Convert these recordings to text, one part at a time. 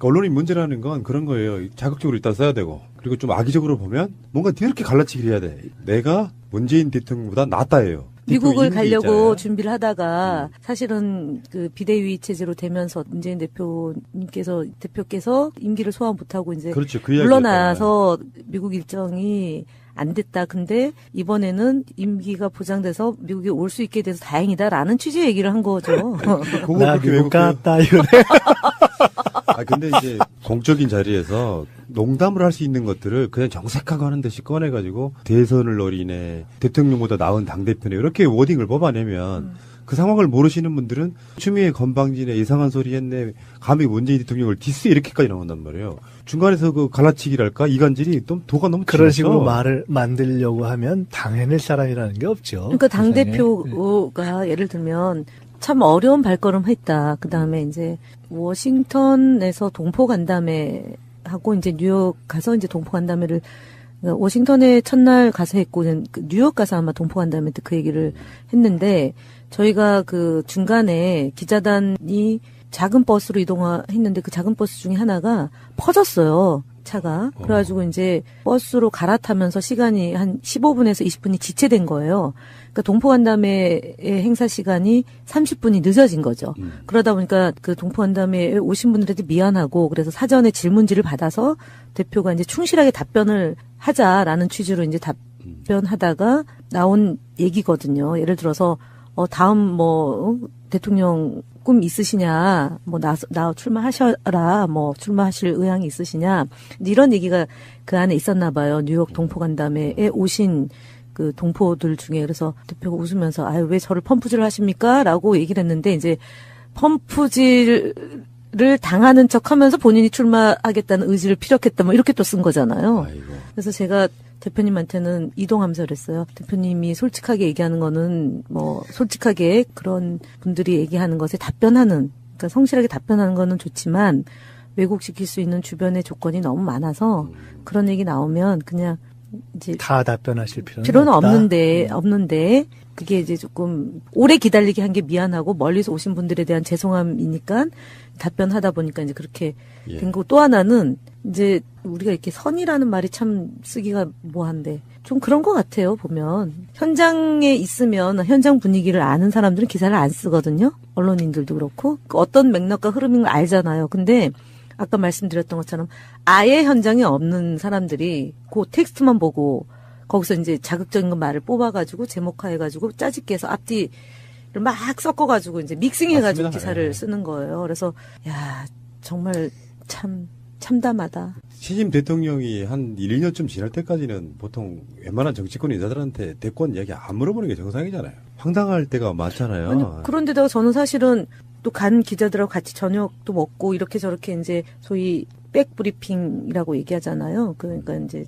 그러니까 언론이 문제라는 건 그런 거예요. 자극적으로 일단 써야 되고, 그리고 좀 악의적으로 보면 뭔가 이렇게 갈라치기를 해야 돼. 내가 문재인 대통령보다 낫다예요. 미국을 가려고 준비를 하다가 사실은 그 비대위 체제로 되면서 문재인 대표께서 임기를 소화 못하고 이제 그렇죠. 그 물러나서 미국 일정이 안 됐다. 근데 이번에는 임기가 보장돼서 미국에 올 수 있게 돼서 다행이다라는 취지의 얘기를 한 거죠. 나 미국 갔다 이러네. 근데 이제 공적인 자리에서 농담을 할 수 있는 것들을 그냥 정색하고 하는 듯이 꺼내가지고 대선을 노리네, 대통령보다 나은 당대표네, 이렇게 워딩을 뽑아내면 그 상황을 모르시는 분들은 추미애 건방지네, 이상한 소리 했네, 감히 문재인 대통령을 디스 이렇게까지 나온단 말이에요. 중간에서 그 갈라치기랄까 이간질이 좀 도가 너무 그런 식으로 말을 만들려고 하면 당해낼 사람이라는 게 없죠. 그러니까 당대표가 예를 들면 참 어려운 발걸음 했다. 그 다음에 이제 워싱턴에서 동포 간담회 하고 이제 뉴욕 가서 이제 동포 간담회를 워싱턴에 첫날 가서 했고 뉴욕 가서 아마 동포 간담회 때 그 얘기를 했는데 저희가 그 중간에 기자단이 작은 버스로 이동했는데 그 작은 버스 중에 하나가 퍼졌어요. 차가. 그래가지고 이제 버스로 갈아타면서 시간이 한 15분에서 20분이 지체된 거예요. 그러니까 동포간담회의 행사 시간이 30분이 늦어진 거죠. 그러다 보니까 그 동포간담회에 오신 분들한테 미안하고 그래서 사전에 질문지를 받아서 대표가 이제 충실하게 답변을 하자라는 취지로 이제 답변하다가 나온 얘기거든요. 예를 들어서 다음 대통령 꿈 있으시냐, 나 출마하셔라, 출마하실 의향이 있으시냐, 이런 얘기가 그 안에 있었나 봐요. 뉴욕 동포간담회에 오신 그 동포들 중에. 그래서 대표가 웃으면서, 왜 저를 펌프질을 하십니까? 라고 얘기를 했는데, 이제 펌프질을 당하는 척 하면서 본인이 출마하겠다는 의지를 피력했다, 이렇게 또 쓴 거잖아요. 아이고. 그래서 제가 대표님한테는 이동하면서 그랬어요. 대표님이 솔직하게 얘기하는 거는 솔직하게 그런 분들이 얘기하는 것에 답변하는, 그러니까 성실하게 답변하는 거는 좋지만 왜곡시킬 수 있는 주변의 조건이 너무 많아서 그런 얘기 나오면 그냥 이제 다 답변하실 필요는 없다. 없는데 그게 이제 조금 오래 기다리게 한 게 미안하고 멀리서 오신 분들에 대한 죄송함이니까 답변하다 보니까 이제 그렇게 된 거고, 또 하나는 이제 우리가 이렇게 선이라는 말이 참 쓰기가 뭐한데 좀 그런 것 같아요. 보면 현장에 있으면 현장 분위기를 아는 사람들은 기사를 안 쓰거든요. 언론인들도 그렇고 어떤 맥락과 흐름인 걸 알잖아요. 근데 아까 말씀드렸던 것처럼 아예 현장에 없는 사람들이 그 텍스트만 보고 거기서 이제 자극적인 말을 뽑아가지고 제목화해가지고 짜집게 해서 앞뒤를 막 섞어가지고 이제 믹싱해가지고 맞습니다. 기사를 쓰는 거예요. 그래서 정말 참담하다. 신임 대통령이 한 1, 2년쯤 지날 때까지는 보통 웬만한 정치권 인사들한테 대권 이야기 안 물어보는 게 정상이잖아요. 황당할 때가 많잖아요. 아니, 그런데다가 저는 사실은 또 간 기자들하고 같이 저녁도 먹고 이렇게 저렇게 이제 소위 백브리핑이라고 얘기하잖아요. 그러니까 이제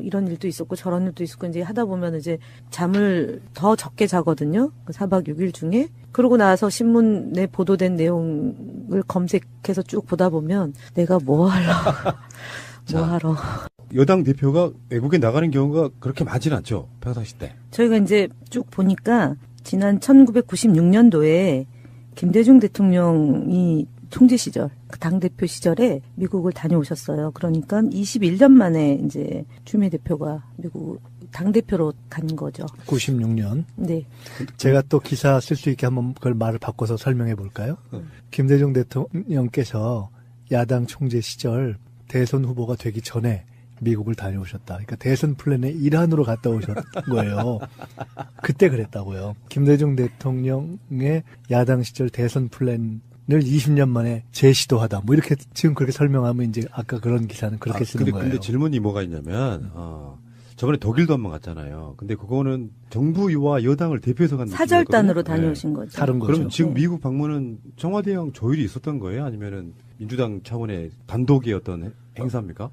이런 일도 있었고 저런 일도 있었고 이제 하다 보면 이제 잠을 더 적게 자거든요. 4박 6일 중에. 그러고 나서 신문에 보도된 내용을 검색해서 쭉 보다 보면 내가 뭐 하러. 여당 대표가 외국에 나가는 경우가 그렇게 많지는 않죠. 평상시 때. 저희가 이제 쭉 보니까 지난 1996년도에 김대중 대통령이 총재 시절, 그 당대표 시절에 미국을 다녀오셨어요. 그러니까 21년 만에 이제 추미애 대표가 미국 당대표로 간 거죠. 96년. 네. 제가 또 기사 쓸 수 있게 한번 그걸 말을 바꿔서 설명해 볼까요? 김대중 대통령께서 야당 총재 시절 대선 후보가 되기 전에 미국을 다녀오셨다. 그러니까 대선 플랜의 일환으로 갔다 오셨던 거예요. 그때 그랬다고요. 김대중 대통령의 야당 시절 대선 플랜을 20년 만에 재시도하다. 이렇게 지금 그렇게 설명하면 이제 아까 그런 기사는 그렇게 쓰는 거예요. 근데 질문이 뭐가 있냐면, 저번에 독일도 한번 갔잖아요. 근데 그거는 정부와 여당을 대표해서 간 사절단으로 다녀오신 거죠. 다른 거죠. 그럼 지금 미국 방문은 청와대형 조율이 있었던 거예요? 아니면은 민주당 차원의 단독의 어떤 행사입니까?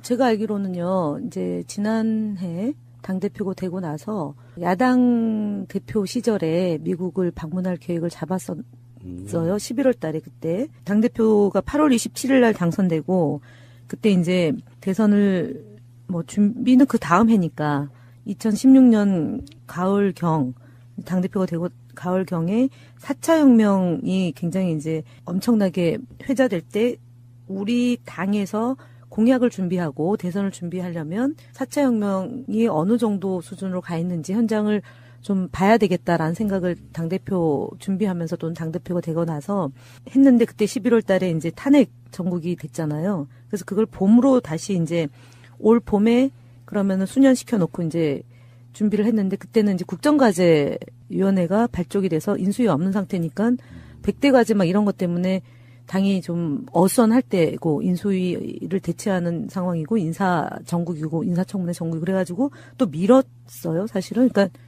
제가 알기로는요, 이제 지난해 당대표가 되고 나서 야당 대표 시절에 미국을 방문할 계획을 잡았었어요. 11월 달에 그때. 당대표가 8월 27일 날 당선되고, 그때 이제 대선을 준비는 그 다음 해니까 2016년 가을경, 당대표가 되고 가을경에 4차 혁명이 굉장히 이제 엄청나게 회자될 때 우리 당에서 공약을 준비하고 대선을 준비하려면 4차 혁명이 어느 정도 수준으로 가 있는지 현장을 좀 봐야 되겠다라는 생각을 당대표 준비하면서 또는 당대표가 되고 나서 했는데 그때 11월 달에 이제 탄핵 전국이 됐잖아요. 그래서 그걸 봄으로 다시 이제 올 봄에 그러면은 수년시켜 놓고 이제 준비를 했는데 그때는 이제 국정과제위원회가 발족이 돼서 인수위 없는 상태니까 100대 과제 막 이런 것 때문에 당이 좀 어수선할 때고 인수위를 대체하는 상황이고 인사 정국이고 인사청문회 정국이 그래가지고 또 미뤘어요 사실은. 그러니까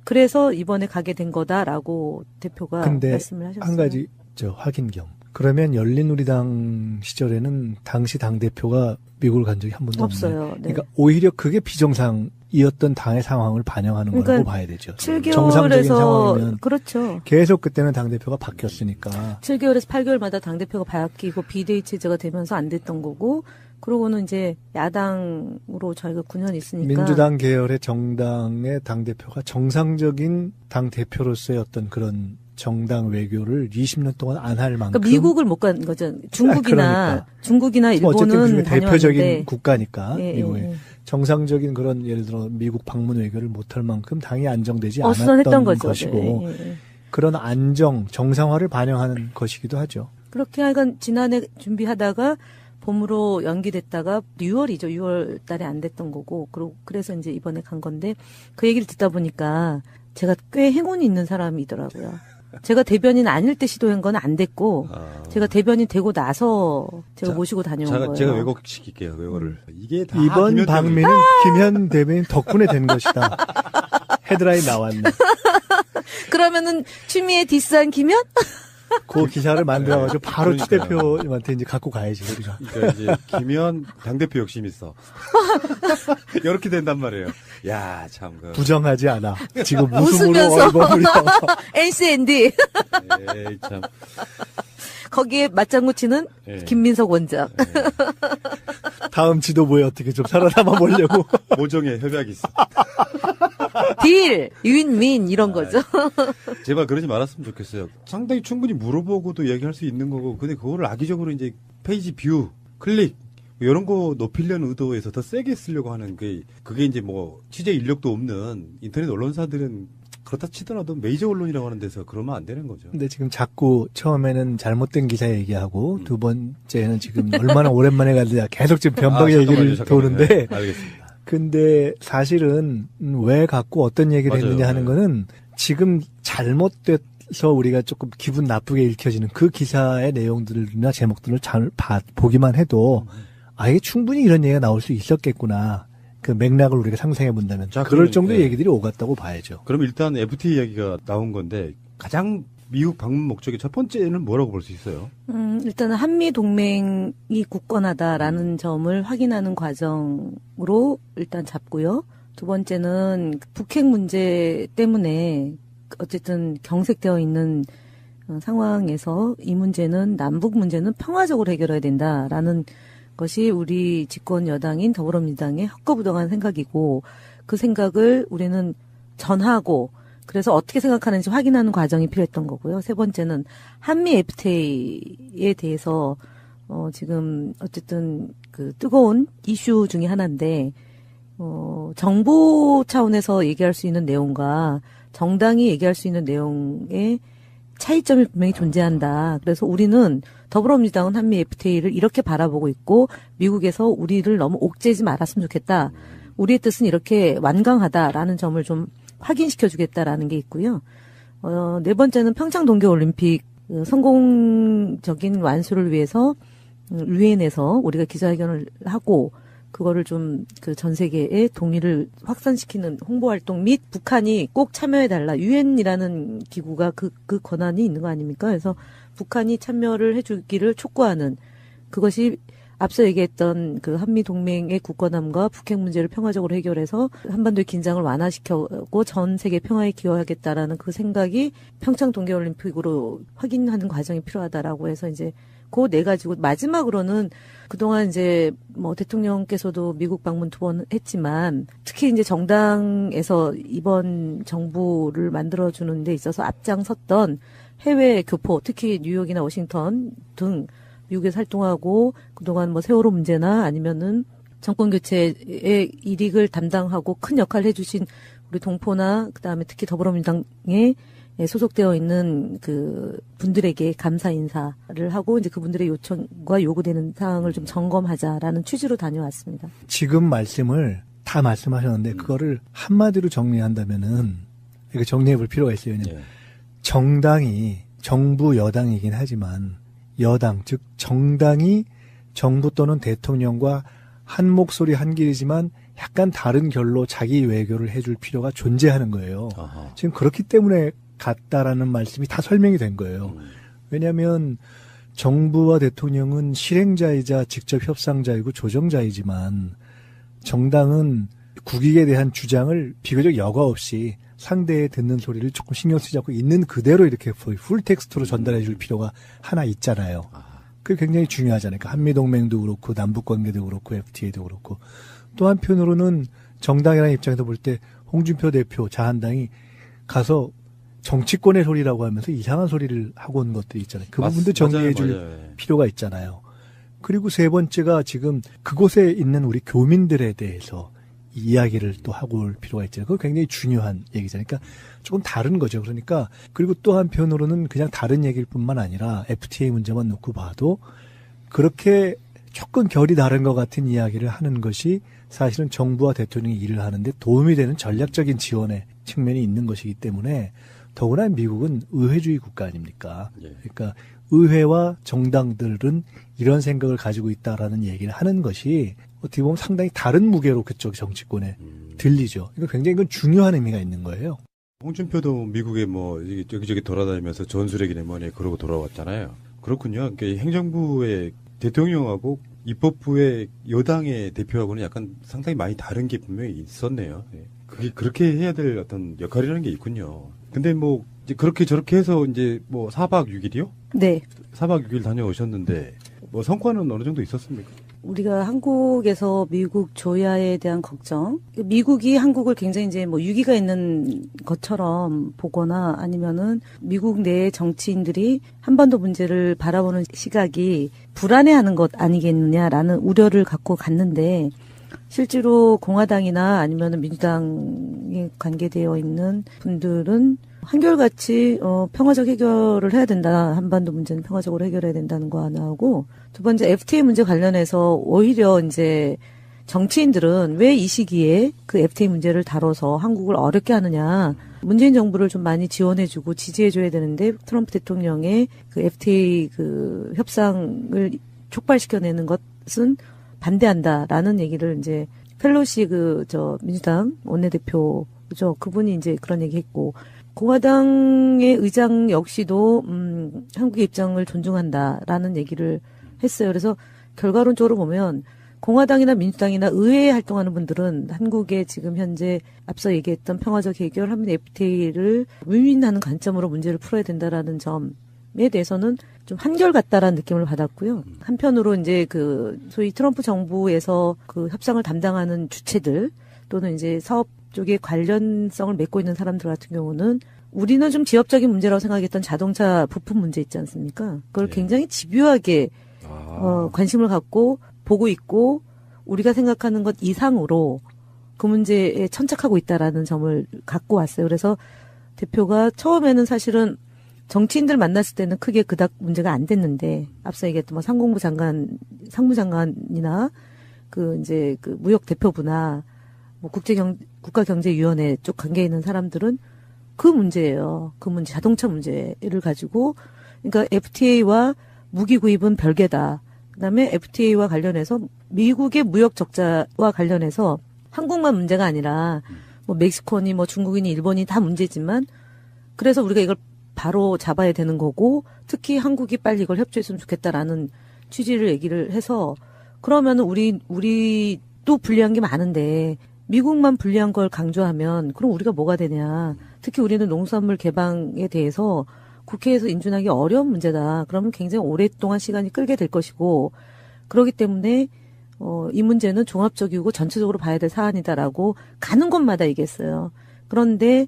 그래서 이번에 가게 된 거다라고 대표가 근데 말씀을 하셨어요. 한 가지 확인 겸. 그러면 열린우리당 시절에는 당시 당대표가 미국을 간 적이 한 번도 없어요. 없네요. 네. 그러니까 오히려 그게 비정상이었던 당의 상황을 반영하는 그러니까 거라고 봐야 되죠. 7개월에서 정상적인 상황이면 그렇죠. 계속 그때는 당대표가 바뀌었으니까. 7개월에서 8개월마다 당대표가 바뀌고 비대위 체제가 되면서 안 됐던 거고 그러고는 이제 야당으로 저희가 9년 있으니까 민주당 계열의 정당의 당대표가 정상적인 당대표로서의 어떤 그런 정당 외교를 20년 동안 안 할 만큼. 그러니까 미국을 못 간 거죠. 중국이나 그러니까. 일본은 어쨌든 그중에 대표적인 다녀왔는데. 국가니까 예, 미국의 예. 정상적인 그런 예를 들어 미국 방문 외교를 못할 만큼 당이 안정되지 어수선했던 않았던 거죠. 것이고 네, 예, 예. 그런 안정 정상화를 반영하는 것이기도 하죠. 그렇게 하여간 지난해 준비하다가 봄으로 연기됐다가 6월이죠. 6월 달에 안 됐던 거고 그래서 이제 이번에 간 건데 그 얘기를 듣다 보니까 제가 꽤 행운이 있는 사람이더라고요. 제가 대변인 아닐 때 시도한 건 안 됐고 제가 대변인 되고 나서 제가 모시고 다녀온 거예요. 제가 왜곡시킬게요. 그거를. 이게 다 이번 김현 방미는 김현 대변인 덕분에 된 것이다. 헤드라인 나왔네. 그러면은 추미애 디스한 김현? 그 기사를 만들어가지고 바로 추 그러니까요. 대표님한테 이제 갖고 가야지 우리가. 그러니까 이제 김현 당대표 욕심 있어. 이렇게 된단 말이에요. 야, 참. 부정하지 않아. 지금 웃음으로 웃으면서. 얼버무려. NCND. 에이, 참. 거기에 맞장구 치는 예. 김민석 원장. 다음 지도부에 어떻게 좀 살아남아 보려고. 모종의 협약이 있어. 딜, 윈윈 이런 거죠. 제발 그러지 말았으면 좋겠어요. 상당히 충분히 물어보고도 얘기할 수 있는 거고, 근데 그거를 악의적으로 이제 페이지 뷰, 클릭, 이런 거 높이려는 의도에서 더 세게 쓰려고 하는 그게 이제 뭐 취재 인력도 없는 인터넷 언론사들은 그렇다 치더라도 메이저 언론이라고 하는 데서 그러면 안 되는 거죠. 근데 지금 자꾸 처음에는 잘못된 기사 얘기하고 두 번째는 지금 얼마나 오랜만에 가는지 계속 지금 변방 얘기를 도는데. 네, 알겠습니다. 근데 사실은 왜 갖고 어떤 얘기를 맞아요. 했느냐 하는 네. 거는 지금 잘못돼서 우리가 조금 기분 나쁘게 읽혀지는 그 기사의 내용들이나 제목들을 잘 보기만 해도 이게 충분히 이런 얘기가 나올 수 있었겠구나. 그 맥락을 우리가 상상해 본다면 자, 그럴 그러면, 정도의 네. 얘기들이 오갔다고 봐야죠. 그럼 일단 FTA 이야기가 나온 건데 가장 미국 방문 목적의 첫 번째는 뭐라고 볼 수 있어요? 일단은 한미 동맹이 굳건하다라는 점을 확인하는 과정으로 일단 잡고요. 두 번째는 북핵 문제 때문에 어쨌든 경색되어 있는 상황에서 이 문제는 남북 문제는 평화적으로 해결해야 된다라는 것이 우리 집권 여당인 더불어민주당의 헛거부동한 생각이고 그 생각을 우리는 전하고 그래서 어떻게 생각하는지 확인하는 과정이 필요했던 거고요. 세 번째는 한미 FTA에 대해서 지금 어쨌든 그 뜨거운 이슈 중에 하나인데 정부 차원에서 얘기할 수 있는 내용과 정당이 얘기할 수 있는 내용의 차이점이 분명히 존재한다. 그래서 우리는 더불어민주당은 한미 FTA를 이렇게 바라보고 있고 미국에서 우리를 너무 옥죄지 말았으면 좋겠다. 우리의 뜻은 이렇게 완강하다라는 점을 좀 확인시켜주겠다라는 게 있고요. 네 번째는 평창 동계올림픽 성공적인 완수를 위해서 유엔에서 우리가 기자회견을 하고 그거를 좀 그 전 세계에 동의를 확산시키는 홍보 활동 및 북한이 꼭 참여해달라. 유엔이라는 기구가 그 권한이 있는 거 아닙니까? 그래서 북한이 참여를 해주기를 촉구하는 그것이 앞서 얘기했던 그 한미 동맹의 굳건함과 북핵 문제를 평화적으로 해결해서 한반도의 긴장을 완화시켜고 전 세계 평화에 기여하겠다라는 그 생각이 평창 동계올림픽으로 확인하는 과정이 필요하다라고 해서 이제 그 네 가지고 마지막으로는 그동안 이제 뭐 대통령께서도 미국 방문 2번 했지만 특히 이제 정당에서 이번 정부를 만들어주는 데 있어서 앞장섰던 해외 교포 특히 뉴욕이나 워싱턴 등 미국에서 활동하고 그동안 뭐 세월호 문제나 아니면은 정권 교체의 일익을 담당하고 큰 역할을 해주신 우리 동포나 그다음에 특히 더불어민주당에 소속되어 있는 그 분들에게 감사 인사를 하고 이제 그분들의 요청과 요구되는 사항을 좀 점검하자라는 취지로 다녀왔습니다. 지금 말씀을 다 말씀하셨는데 그거를 한마디로 정리한다면은 이거 정리해 볼 필요가 있어요. 왜냐면 정당이 정부 여당이긴 하지만 여당 즉 정당이 정부 또는 대통령과 한 목소리 한 길이지만 약간 다른 결로 자기 외교를 해줄 필요가 존재하는 거예요. 아하. 지금 그렇기 때문에 같다라는 말씀이 다 설명이 된 거예요. 왜냐하면 정부와 대통령은 실행자이자 직접 협상자이고 조정자이지만 정당은 국익에 대한 주장을 비교적 여과 없이 상대의 듣는 소리를 조금 신경 쓰지 않고 있는 그대로 이렇게 풀 텍스트로 전달해 줄 필요가 하나 있잖아요. 그게 굉장히 중요하잖아요. 그러니까 한미동맹도 그렇고 남북관계도 그렇고 FTA도 그렇고 또 한편으로는 정당이라는 입장에서 볼 때 홍준표 대표 자한당이 가서 정치권의 소리라고 하면서 이상한 소리를 하고 온 것들이 있잖아요. 그 부분도 정리해 줄 필요가 있잖아요. 그리고 세 번째가 지금 그곳에 있는 우리 교민들에 대해서 이야기를 또 하고 올 필요가 있잖아요. 그거 굉장히 중요한 얘기잖아요. 그러니까 조금 다른 거죠. 그러니까 그리고 또 한편으로는 그냥 다른 얘기일 뿐만 아니라 FTA 문제만 놓고 봐도 그렇게 조금 결이 다른 것 같은 이야기를 하는 것이 사실은 정부와 대통령이 일을 하는데 도움이 되는 전략적인 지원의 측면이 있는 것이기 때문에 더구나 미국은 의회주의 국가 아닙니까? 그러니까 의회와 정당들은 이런 생각을 가지고 있다라는 얘기를 하는 것이 어떻게 보면 상당히 다른 무게로 그쪽 정치권에 들리죠. 그러니까 굉장히 이건 중요한 의미가 있는 거예요. 홍준표도 미국에 뭐 여기저기 돌아다니면서 전술핵이네 뭐네 그러고 돌아왔잖아요. 그렇군요. 그러니까 행정부의 대통령하고 입법부의 여당의 대표하고는 약간 상당히 많이 다른 게 분명히 있었네요. 그게 그렇게 해야 될 어떤 역할이라는 게 있군요. 근데 뭐 이제 그렇게 저렇게 해서 이제 뭐 4박 6일이요? 네. 4박 6일 다녀오셨는데 뭐 성과는 어느 정도 있었습니까? 우리가 한국에서 미국 조야에 대한 걱정, 미국이 한국을 굉장히 이제 뭐 유기가 있는 것처럼 보거나 아니면은 미국 내 정치인들이 한반도 문제를 바라보는 시각이 불안해하는 것 아니겠느냐라는 우려를 갖고 갔는데 실제로 공화당이나 아니면은 민주당에 관계되어 있는 분들은 한결같이 평화적 해결을 해야 된다. 한반도 문제는 평화적으로 해결해야 된다는 거 하나하고 두 번째 FTA 문제 관련해서 오히려 이제 정치인들은 왜 이 시기에 그 FTA 문제를 다뤄서 한국을 어렵게 하느냐. 문재인 정부를 좀 많이 지원해주고 지지해줘야 되는데 트럼프 대통령의 그 FTA 그 협상을 촉발시켜내는 것은 반대한다라는 얘기를 이제 펠로시 민주당 원내대표죠. 그분이 이제 그런 얘기 했고 공화당의 의장 역시도 한국의 입장을 존중한다라는 얘기를 했어요. 그래서 결과론적으로 보면 공화당이나 민주당이나 의회에 활동하는 분들은 한국의 지금 현재 앞서 얘기했던 평화적 해결, 한미 FTA를 윈윈하는 관점으로 문제를 풀어야 된다라는 점에 대해서는 좀 한결같다라는 느낌을 받았고요. 한편으로 이제 그 소위 트럼프 정부에서 그 협상을 담당하는 주체들 또는 이제 사업 쪽에 관련성을 맺고 있는 사람들 같은 경우는 우리는 좀 지역적인 문제라고 생각했던 자동차 부품 문제 있지 않습니까? 그걸 굉장히 집요하게 관심을 갖고 보고 있고 우리가 생각하는 것 이상으로 그 문제에 천착하고 있다라는 점을 갖고 왔어요. 그래서 대표가 처음에는 사실은 정치인들 만났을 때는 크게 그닥 문제가 안 됐는데 앞서 얘기했던 뭐 상무장관이나 그 이제 그 무역 대표부나 뭐 국가경제위원회 쪽 관계에 있는 사람들은 그 문제예요. 그 문제, 자동차 문제를 가지고, 그러니까 FTA와 무기 구입은 별개다. 그다음에 FTA와 관련해서 미국의 무역 적자와 관련해서 한국만 문제가 아니라 뭐 멕시코니 뭐 중국이니 일본이 다 문제지만 그래서 우리가 이걸 바로 잡아야 되는 거고 특히 한국이 빨리 이걸 협조했으면 좋겠다라는 취지를 얘기를 해서 그러면은 우리도 불리한 게 많은데 미국만 불리한 걸 강조하면 그럼 우리가 뭐가 되냐. 특히 우리는 농수산물 개방에 대해서 국회에서 인준하기 어려운 문제다. 그러면 굉장히 오랫동안 시간이 끌게 될 것이고 그렇기 때문에 이 문제는 종합적이고 전체적으로 봐야 될 사안이다라고 가는 곳마다 얘기했어요. 그런데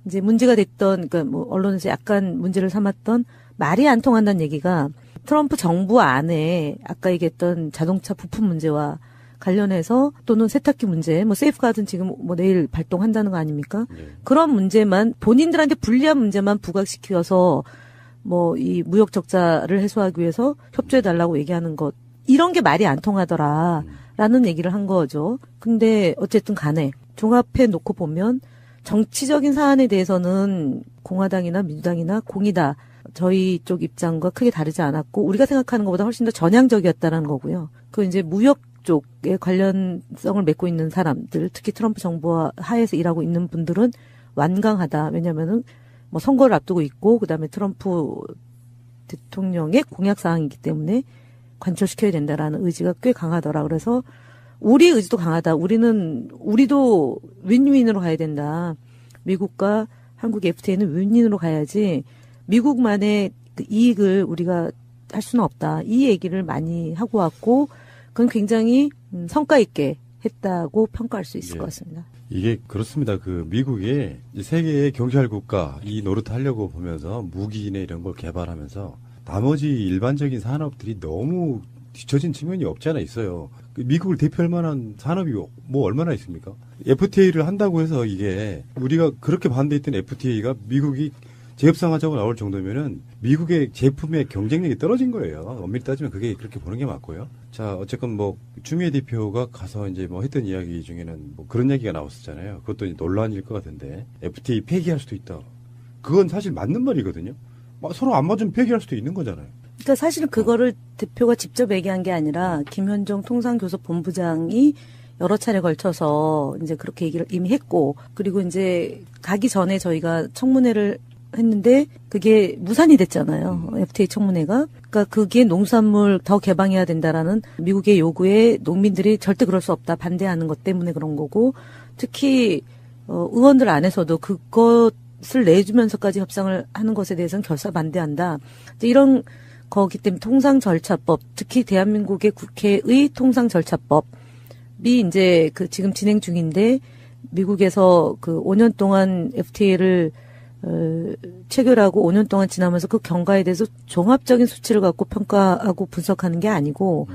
이제 문제가 됐던 그러니까 뭐 언론에서 약간 문제를 삼았던 말이 안 통한다는 얘기가 트럼프 정부 안에 아까 얘기했던 자동차 부품 문제와 관련해서 또는 세탁기 문제, 뭐 세이프가든 지금 뭐 내일 발동한다는 거 아닙니까? 네. 그런 문제만 본인들한테 불리한 문제만 부각시켜서 뭐 이 무역 적자를 해소하기 위해서 협조해 달라고 얘기하는 것 이런 게 말이 안 통하더라라는 얘기를 한 거죠. 근데 어쨌든 간에 종합해 놓고 보면 정치적인 사안에 대해서는 공화당이나 민주당이나 공이다 저희 쪽 입장과 크게 다르지 않았고 우리가 생각하는 것보다 훨씬 더 전향적이었다라는 거고요. 그 이제 무역 쪽에 관련성을 맺고 있는 사람들, 특히 트럼프 정부와 하에서 일하고 있는 분들은 완강하다. 왜냐면은 뭐 선거를 앞두고 있고 그다음에 트럼프 대통령의 공약 사항이기 때문에 관철시켜야 된다라는 의지가 꽤 강하더라. 그래서 우리 의지도 강하다. 우리도 윈윈으로 가야 된다. 미국과 한국 FTA는 윈윈으로 가야지 미국만의 그 이익을 우리가 할 수는 없다. 이 얘기를 많이 하고 왔고 그건 굉장히 성과 있게 했다고 평가할 수 있을 예. 것 같습니다. 이게 그렇습니다. 그 미국이 이제 세계의 경찰 국가 이 노릇하려고 보면서 무기나 이런 걸 개발하면서 나머지 일반적인 산업들이 너무 뒤처진 측면이 없지 않아 있어요. 미국을 대표할 만한 산업이 뭐 얼마나 있습니까? FTA를 한다고 해서 이게 우리가 그렇게 반대했던 FTA가 미국이 재협상하자고 나올 정도면은 미국의 제품의 경쟁력이 떨어진 거예요. 엄밀히 따지면 그게 그렇게 보는 게 맞고요. 자, 어쨌건 뭐 추미애 대표가 가서 이제 뭐 했던 이야기 중에는 뭐 그런 얘기가 나왔었잖아요. 그것도 이제 논란일 것 같은데 FTA 폐기할 수도 있다. 그건 사실 맞는 말이거든요. 서로 안 맞으면 폐기할 수도 있는 거잖아요. 그러니까 사실은 그거를 대표가 직접 얘기한 게 아니라 김현종 통상교섭본부장이 여러 차례 걸쳐서 이제 그렇게 얘기를 이미 했고 그리고 이제 가기 전에 저희가 청문회를 했는데 그게 무산이 됐잖아요. FTA 청문회가. 그러니까 그게 농수산물 더 개방해야 된다라는 미국의 요구에 농민들이 절대 그럴 수 없다 반대하는 것 때문에 그런 거고 특히 의원들 안에서도 그것을 내주면서까지 협상을 하는 것에 대해서는 결사 반대한다. 이제 이런 거기 때문에 통상절차법 특히 대한민국의 국회의 통상절차법이 이제 그 지금 진행 중인데 미국에서 그 5년 동안 FTA를 체결하고 5년 동안 지나면서 그 경과에 대해서 종합적인 수치를 갖고 평가하고 분석하는 게 아니고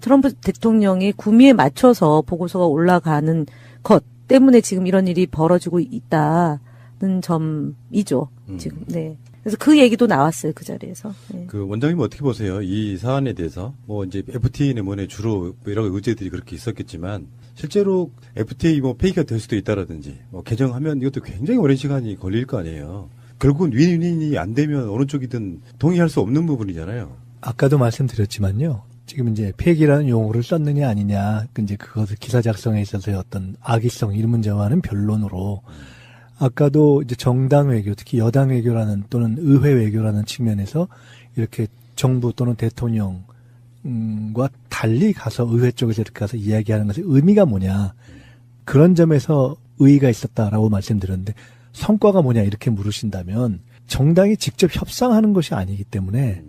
트럼프 대통령의 구미에 맞춰서 보고서가 올라가는 것 때문에 지금 이런 일이 벌어지고 있다는 점이죠. 지금 네. 그래서 그 얘기도 나왔어요 그 자리에서. 네. 그 원장님 어떻게 보세요? 이 사안에 대해서 뭐 이제 FTA는 뭐네 주로 여러 의제들이 그렇게 있었겠지만 실제로 FTA 뭐 폐기가 될 수도 있다라든지 뭐 개정하면 이것도 굉장히 오랜 시간이 걸릴 거 아니에요. 결국은 윈윈이 안 되면 어느 쪽이든 동의할 수 없는 부분이잖아요. 아까도 말씀드렸지만요. 지금 이제 폐기라는 용어를 썼느냐 아니냐, 이제 그것을 기사 작성에 있어서의 어떤 악의성 이 문제와는 별론으로 아까도 이제 정당 외교, 특히 여당 외교라는 또는 의회 외교라는 측면에서 이렇게 정부 또는 대통령과 달리 가서 의회 쪽에서 이렇게 가서 이야기하는 것의 의미가 뭐냐. 그런 점에서 의의가 있었다라고 말씀드렸는데 성과가 뭐냐 이렇게 물으신다면 정당이 직접 협상하는 것이 아니기 때문에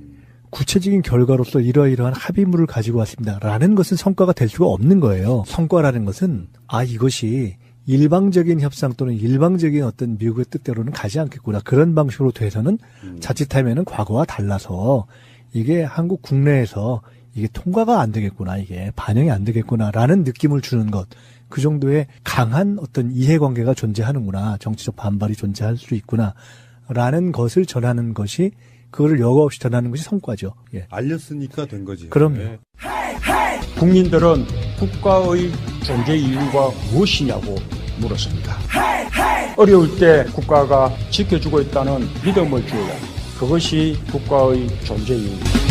구체적인 결과로서 이러이러한 합의물을 가지고 왔습니다라는 것은 성과가 될 수가 없는 거예요. 성과라는 것은 이것이 일방적인 협상 또는 일방적인 어떤 미국의 뜻대로는 가지 않겠구나. 그런 방식으로 돼서는 자칫하면은 과거와 달라서 이게 한국 국내에서 이게 통과가 안 되겠구나. 이게 반영이 안 되겠구나라는 느낌을 주는 것. 그 정도의 강한 어떤 이해관계가 존재하는구나. 정치적 반발이 존재할 수 있구나라는 것을 전하는 것이 그거를 여과 없이 전하는 것이 성과죠. 예. 알렸으니까 된 거지. 그럼요. 네. 국민들은 국가의 존재 이유가 무엇이냐고 물었습니다. 어려울 때 국가가 지켜주고 있다는 믿음을 주어야 합니다. 그것이 국가의 존재 이유입니다.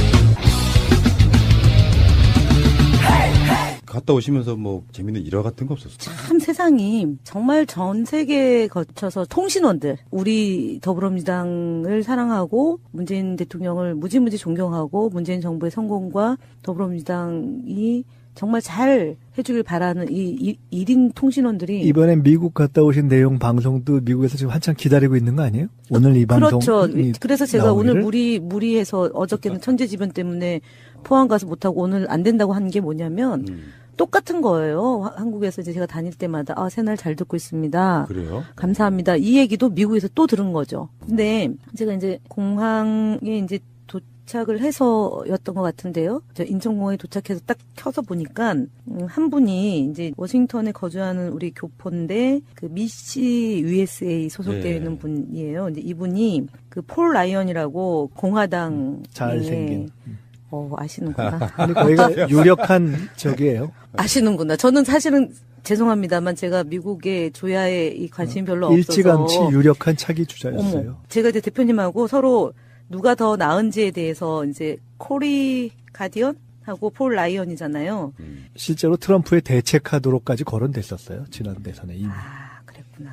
갔다 오시면서 뭐 재밌는 일화 같은 거 없었어요? 참 세상이 정말 전 세계에 거쳐서 통신원들 우리 더불어민주당을 사랑하고 문재인 대통령을 무지무지 존경하고 문재인 정부의 성공과 더불어민주당이 정말 잘 해주길 바라는 이 1인 통신원들이 이번에 미국 갔다 오신 내용 방송도 미국에서 지금 한참 기다리고 있는 거 아니에요? 오늘 이 방송. 그렇죠. 그래서 제가 오늘 나오기를? 무리해서 어저께는 천재지변 때문에 포항 가서 못하고 오늘 안 된다고 한 게 뭐냐면 똑같은 거예요. 한국에서 이제 제가 다닐 때마다 새날 잘 듣고 있습니다. 그래요? 감사합니다. 이 얘기도 미국에서 또 들은 거죠. 근데 제가 이제 공항에 이제 도착을 해서였던 것 같은데요. 저 인천공항에 도착해서 딱 켜서 보니까 한 분이 이제 워싱턴에 거주하는 우리 교포인데 그 미시 USA 소속되어 네. 있는 분이에요. 이제 이분이 그 폴 라이언이라고 공화당 잘생긴. 아시는구나. 아니, 거기가 유력한 적이에요. 아시는구나. 저는 사실은 죄송합니다만 제가 미국의 조야에 이 관심이 별로 없어서 일찌감치 유력한 차기 주자였어요. 어머, 제가 이제 대표님하고 서로 누가 더 나은지에 대해서 이제 코리 가디언 하고 폴 라이언이잖아요. 실제로 트럼프의 대체 카드로까지 거론됐었어요. 지난 대선에 이미. 아, 그랬구나.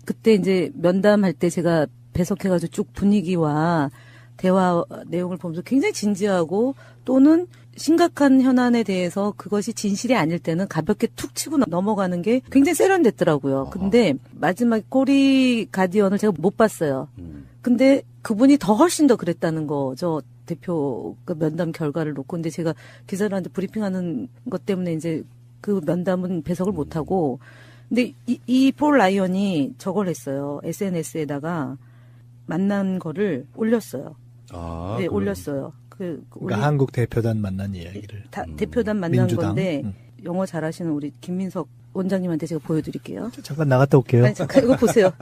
그때 이제 면담할 때 제가 배석해가지고 쭉 분위기와 대화 내용을 보면서 굉장히 진지하고 또는 심각한 현안에 대해서 그것이 진실이 아닐 때는 가볍게 툭 치고 넘어가는 게 굉장히 세련됐더라고요. 근데 마지막 코리 가디언을 제가 못 봤어요. 근데 그분이 더 훨씬 더 그랬다는 거죠. 대표 그 면담 결과를 놓고. 근데 제가 기자들한테 브리핑하는 것 때문에 이제 그 면담은 배석을 못 하고. 근데 이 폴 라이언이 저걸 했어요. SNS에다가 만난 거를 올렸어요. 아, 네, 그럼. 올렸어요. 그러니까 한국 대표단 만난 이야기를. 대표단 만난 민주당. 건데 영어 잘하시는 우리 김민석 원장님한테 제가 보여드릴게요. 잠깐 나갔다 올게요. 아니, 잠깐 이거 보세요.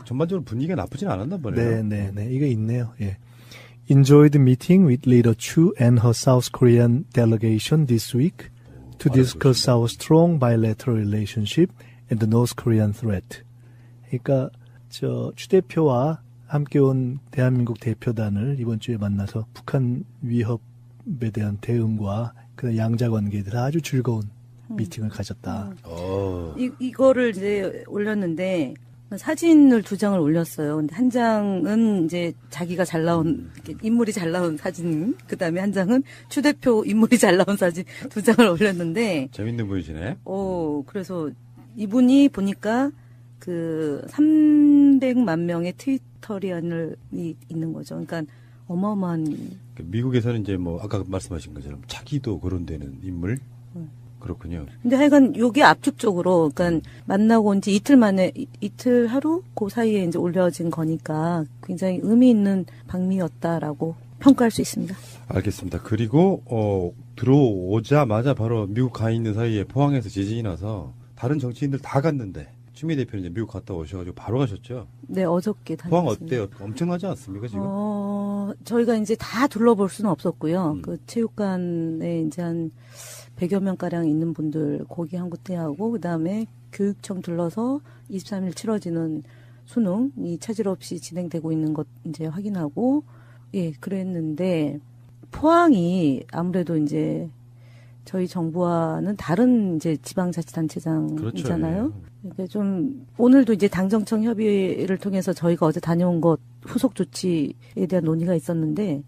전반적으로 분위기가 나쁘진 않았나 보네요. 네. 이거 있네요. 예. Enjoyed meeting with Leader Chu and her South Korean delegation this week to discuss our strong bilateral relationship and the North Korean threat. 그러니까 추 대표와 함께 온 대한민국 대표단을 이번 주에 만나서 북한 위협에 대한 대응과 그 양자 관계에 대해서 아주 즐거운 미팅을 가졌다. 이거를 이제 올렸는데 사진을 2장을 올렸어요. 근데 한 장은 이제 자기가 잘 나온 이렇게 인물이 잘 나온 사진, 그다음에 한 장은 추 대표 인물이 잘 나온 사진 2장을 올렸는데 재밌는 분이시네. 그래서 이분이 보니까 그 300만 명의 트위터리안이 있는 거죠. 그러니까 어마어마한. 미국에서는 이제 뭐 아까 말씀하신 것처럼 차기도 거론되는 인물. 그렇군요. 근데 하여간 요게 압축적으로, 그러니까 만나고 온 지 이틀 만에, 이틀 하루? 그 사이에 이제 올려진 거니까 굉장히 의미 있는 방미였다라고 평가할 수 있습니다. 알겠습니다. 그리고, 들어오자마자 바로 미국 가 있는 사이에 포항에서 지진이 나서 다른 정치인들 다 갔는데, 추미애 대표는 이제 미국 갔다 오셔가지고 바로 가셨죠? 네, 어저께 다녔습니다. 포항 어때요? 엄청나지 않습니까, 지금? 저희가 이제 다 둘러볼 수는 없었고요. 그 체육관에 이제 한 100여 명가량 있는 분들 거기 한 곳에 하고, 그 다음에 교육청 둘러서 23일 치러지는 수능이 차질 없이 진행되고 있는 것 이제 확인하고, 예, 그랬는데, 포항이 아무래도 이제 저희 정부와는 다른 이제 지방자치단체장이잖아요. 그렇죠. 그러니까 좀 오늘도 이제 당정청 협의를 통해서 저희가 어제 다녀온 것 후속 조치에 대한 논의가 있었는데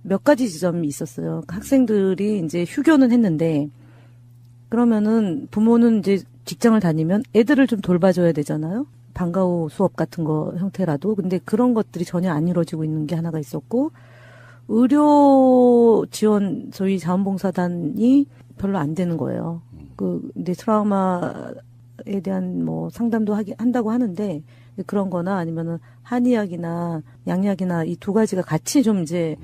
몇 가지 지점이 있었어요. 학생들이 이제 휴교는 했는데 그러면은 부모는 이제 직장을 다니면 애들을 좀 돌봐줘야 되잖아요. 방과 후 수업 같은 거 형태라도. 근데 그런 것들이 전혀 안 이루어지고 있는 게 하나가 있었고 의료 지원 저희 자원봉사단이 별로 안 되는 거예요. 근데 트라우마에 대한 뭐 상담도 한다고 하는데 그런 거나 아니면은 한의학이나 양약이나 이 두 가지가 같이 좀 이제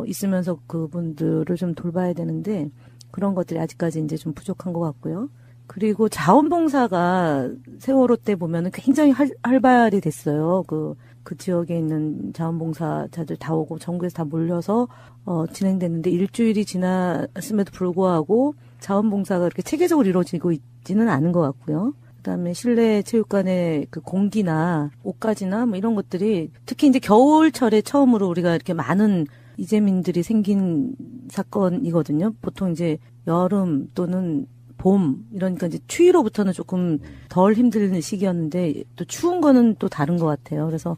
있으면서 그분들을 좀 돌봐야 되는데 그런 것들이 아직까지 이제 좀 부족한 것 같고요. 그리고 자원봉사가 세월호 때 보면은 굉장히 활발이 됐어요. 그 지역에 있는 자원봉사자들 다 오고 전국에서 다 몰려서 진행됐는데 일주일이 지났음에도 불구하고 자원봉사가 이렇게 체계적으로 이루어지고 있지는 않은 것 같고요. 그다음에 실내 체육관의 그 공기나 옷가지나 뭐 이런 것들이 특히 이제 겨울철에 처음으로 우리가 이렇게 많은 이재민들이 생긴 사건이거든요. 보통 이제 여름 또는 봄 이러니까 이제 추위로부터는 조금 덜 힘든 시기였는데 또 추운 거는 또 다른 것 같아요. 그래서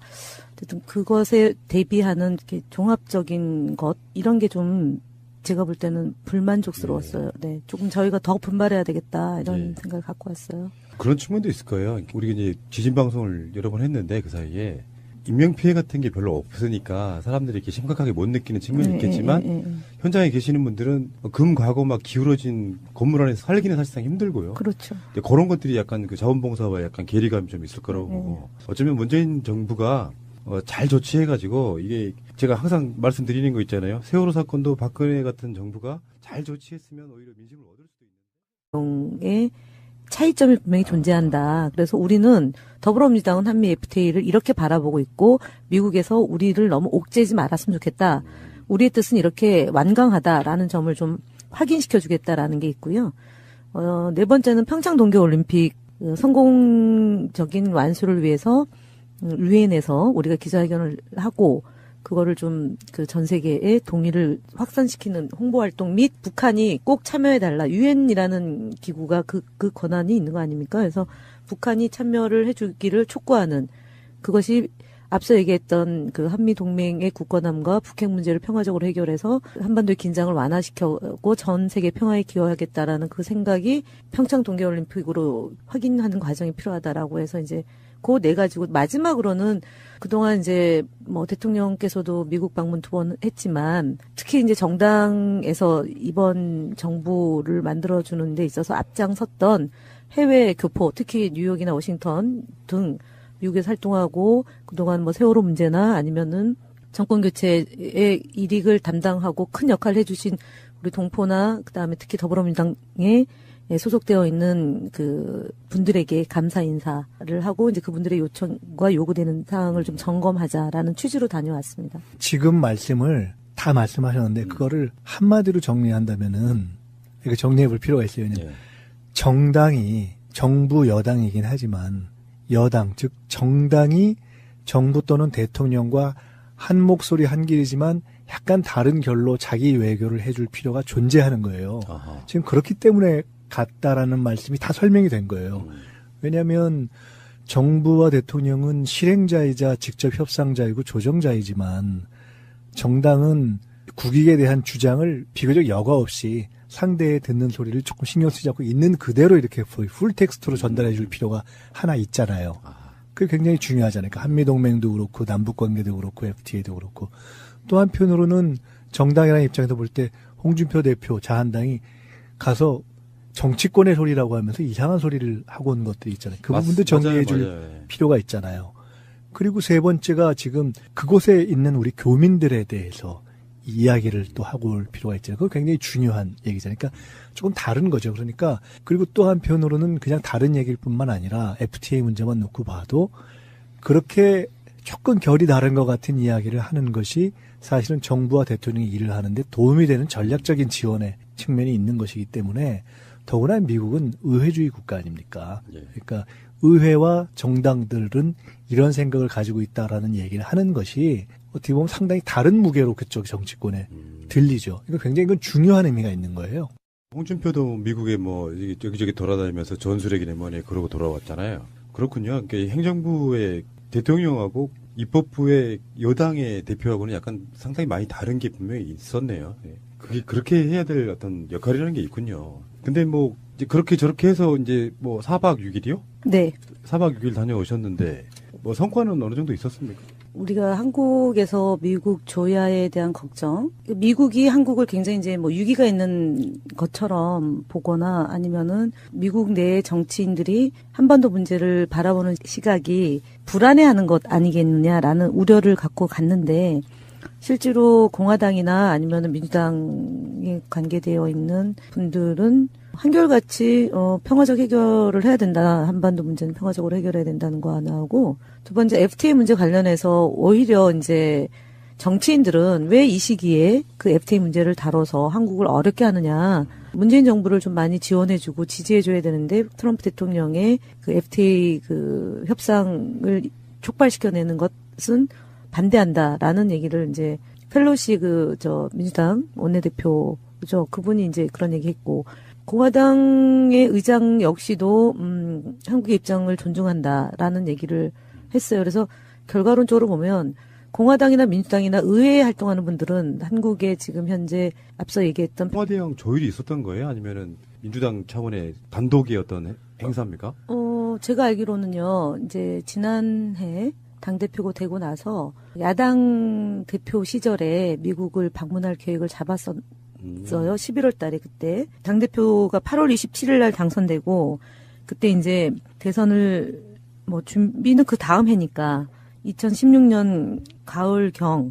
어쨌든 그것에 대비하는 이렇게 종합적인 것 이런 게 좀 제가 볼 때는 불만족스러웠어요. 네, 조금 저희가 더 분발해야 되겠다 이런 생각을 갖고 왔어요. 그런 측면도 있을 거예요. 우리가 이제 지진 방송을 여러 번 했는데 그 사이에 인명피해 같은 게 별로 없으니까 사람들이 이렇게 심각하게 못 느끼는 측면이 있겠지만 현장에 계시는 분들은 금과고 막 기울어진 건물 안에서 살기는 사실상 힘들고요. 그렇죠. 그런 것들이 약간 그 자원봉사와 약간 괴리감이 좀 있을 거라고 보고 어쩌면 문재인 정부가 잘 조치해가지고 이게 제가 항상 말씀드리는 거 있잖아요. 세월호 사건도 박근혜 같은 정부가 잘 조치했으면 오히려 민심을 얻을 수도 있는. 의 차이점이 분명히 존재한다. 그래서 우리는 더불어민주당은 한미 FTA를 이렇게 바라보고 있고 미국에서 우리를 너무 옥죄지 말았으면 좋겠다. 우리의 뜻은 이렇게 완강하다라는 점을 좀 확인시켜주겠다라는 게 있고요. 네 번째는 평창 동계올림픽 성공적인 완수를 위해서 유엔에서 우리가 기자회견을 하고 그거를 좀 그 전 세계에 동의를 확산시키는 홍보 활동 및 북한이 꼭 참여해달라. 유엔이라는 기구가 그 권한이 있는 거 아닙니까? 그래서 북한이 참여를 해주기를 촉구하는 그것이 앞서 얘기했던 그 한미 동맹의 굳건함과 북핵 문제를 평화적으로 해결해서 한반도의 긴장을 완화시켜고 전 세계 평화에 기여하겠다라는 그 생각이 평창 동계올림픽으로 확인하는 과정이 필요하다라고 해서 이제 그 네 가지고 마지막으로는 그동안 이제 뭐 대통령께서도 미국 방문 2번 했지만 특히 이제 정당에서 이번 정부를 만들어주는 데 있어서 앞장섰던 해외 교포 특히 뉴욕이나 워싱턴 등 미국에서 활동하고 그동안 뭐 세월호 문제나 아니면은 정권 교체의 일익을 담당하고 큰 역할을 해주신 우리 동포나 그다음에 특히 더불어민주당에 소속되어 있는 그 분들에게 감사 인사를 하고 이제 그분들의 요청과 요구되는 사항을 좀 점검하자라는 취지로 다녀왔습니다. 지금 말씀을 다 말씀하셨는데 그거를 한마디로 정리한다면은 이거 정리해 볼 필요가 있어요. 왜냐면 정당이 정부 여당이긴 하지만 여당 즉 정당이 정부 또는 대통령과 한 목소리 한 길이지만 약간 다른 결로 자기 외교를 해줄 필요가 존재하는 거예요. 아하. 지금 그렇기 때문에 같다라는 말씀이 다 설명이 된 거예요. 왜냐하면 정부와 대통령은 실행자이자 직접 협상자이고 조정자이지만 정당은 국익에 대한 주장을 비교적 여과 없이 상대의 듣는 소리를 조금 신경 쓰지 않고 있는 그대로 이렇게 풀텍스트로 전달해 줄 필요가 하나 있잖아요. 그게 굉장히 중요하잖아요. 그러니까 한미동맹도 그렇고 남북관계도 그렇고 FTA도 그렇고 또 한편으로는 정당이라는 입장에서 볼 때 홍준표 대표 자한당이 가서 정치권의 소리라고 하면서 이상한 소리를 하고 온 것들이 있잖아요. 그 부분도 정리해 줄 필요가 있잖아요. 그리고 세 번째가 지금 그곳에 있는 우리 교민들에 대해서 이야기를 또 하고 올 필요가 있잖아요. 그거 굉장히 중요한 얘기잖아요. 그러니까 조금 다른 거죠. 그러니까 그리고 또 한편으로는 그냥 다른 얘기일 뿐만 아니라 FTA 문제만 놓고 봐도 그렇게 조금 결이 다른 것 같은 이야기를 하는 것이 사실은 정부와 대통령이 일을 하는데 도움이 되는 전략적인 지원의 측면이 있는 것이기 때문에 더구나 미국은 의회주의 국가 아닙니까? 그러니까 의회와 정당들은 이런 생각을 가지고 있다라는 얘기를 하는 것이 어떻게 보면 상당히 다른 무게로 그쪽 정치권에 들리죠. 그러니까 굉장히 이건 중요한 의미가 있는 거예요. 홍준표도 미국에 뭐 여기저기 돌아다니면서 전술핵이네 뭐네 그러고 돌아왔잖아요. 그렇군요. 그러니까 행정부의 대통령하고 입법부의 여당의 대표하고는 약간 상당히 많이 다른 게 분명히 있었네요. 그게 그렇게 해야 될 어떤 역할이라는 게 있군요. 근데 뭐 이제 그렇게 저렇게 해서 이제 뭐 4박 6일이요? 네. 4박 6일 다녀오셨는데 뭐 성과는 어느 정도 있었습니까? 우리가 한국에서 미국 조야에 대한 걱정, 미국이 한국을 굉장히 이제 뭐 유기가 있는 것처럼 보거나 아니면은 미국 내 정치인들이 한반도 문제를 바라보는 시각이 불안해하는 것 아니겠느냐라는 우려를 갖고 갔는데 실제로 공화당이나 아니면은 민주당에 관계되어 있는 분들은 한결같이 평화적 해결을 해야 된다. 한반도 문제는 평화적으로 해결해야 된다는 거 하나하고 두 번째 FTA 문제 관련해서 오히려 이제 정치인들은 왜 이 시기에 그 FTA 문제를 다뤄서 한국을 어렵게 하느냐. 문재인 정부를 좀 많이 지원해주고 지지해줘야 되는데 트럼프 대통령의 그 FTA 그 협상을 촉발시켜내는 것은 반대한다라는 얘기를 이제 펠로시 민주당 원내대표죠. 그분이 이제 그런 얘기 했고 공화당의 의장 역시도 한국의 입장을 존중한다라는 얘기를 했어요. 그래서 결과론적으로 보면 공화당이나 민주당이나 의회에 활동하는 분들은 한국에 지금 현재 앞서 얘기했던 청와대형 조율이 있었던 거예요? 아니면은 민주당 차원의 단독의 어떤 행사입니까? 제가 알기로는요. 이제 지난해 당대표가 되고 나서 야당 대표 시절에 미국을 방문할 계획을 잡았었어요. 11월 달에 그때. 당대표가 8월 27일 날 당선되고 그때 이제 대선을 뭐 준비는 그 다음 해니까 2016년 가을경에